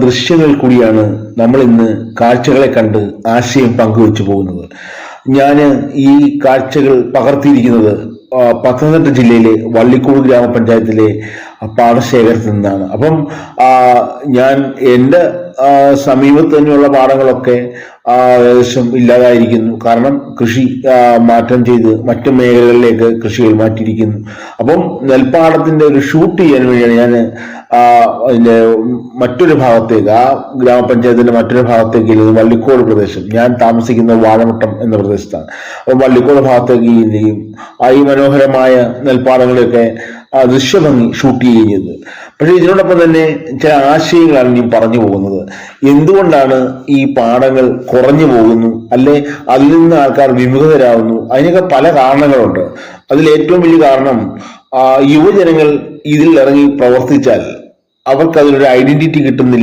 ദൃശ്യങ്ങൾ കൂടിയാണ് നമ്മൾ ഇന്ന് കാഴ്ചകളെ കണ്ട് ആശയം പങ്കുവെച്ചു പോകുന്നത്. ഞാൻ ഈ കാഴ്ചകൾ പകർത്തിയിരിക്കുന്നത് പത്തനംതിട്ട ജില്ലയിലെ വള്ളിക്കോട് ഗ്രാമപഞ്ചായത്തിലെ പാടശേഖരത്തിൽ നിന്നാണ്. അപ്പം ഞാൻ എൻ്റെ സമീപത്ത് തന്നെയുള്ള പാടങ്ങളൊക്കെ ഏകദേശം ഇല്ലാതായിരിക്കുന്നു. കാരണം കൃഷി മാറ്റം ചെയ്ത് മറ്റു മേഖലകളിലേക്ക് കൃഷികൾ മാറ്റിയിരിക്കുന്നു. അപ്പം നെൽപ്പാടത്തിന്റെ ഒരു ഷൂട്ട് ചെയ്യാൻ വേണ്ടിയാണ് ഞാൻ അതിന്റെ മറ്റൊരു ഭാഗത്തേക്ക്, ആ ഗ്രാമപഞ്ചായത്തിന്റെ മറ്റൊരു ഭാഗത്തേക്ക്, വള്ളിക്കോട് പ്രദേശം, ഞാൻ താമസിക്കുന്ന വാഴമുട്ടം എന്ന പ്രദേശത്താണ്. അപ്പം വള്ളിക്കോട് ഭാഗത്തേക്ക് ഈ മനോഹരമായ നെൽപ്പാടങ്ങളെയൊക്കെ ദൃശ്യഭംഗി ഷൂട്ട് ചെയ്യുകയും ചെയ്തത്. പക്ഷെ ഇതിനോടൊപ്പം തന്നെ ചില ആശയങ്ങളാണ് ഞാൻ പറഞ്ഞു പോകുന്നത്. എന്തുകൊണ്ടാണ് ഈ പാടങ്ങൾ കുറഞ്ഞു പോകുന്നു, അല്ലെ അതിൽ നിന്ന് ആൾക്കാർ വിമുഖതരാകുന്നു? അതിനൊക്കെ പല കാരണങ്ങളുണ്ട്. അതിൽ ഏറ്റവും വലിയ കാരണം, യുവജനങ്ങൾ ഇതിൽ ഇറങ്ങി പ്രവർത്തിച്ചാൽ അവർക്ക് അതിനൊരു ഐഡന്റിറ്റി കിട്ടുന്നില്ല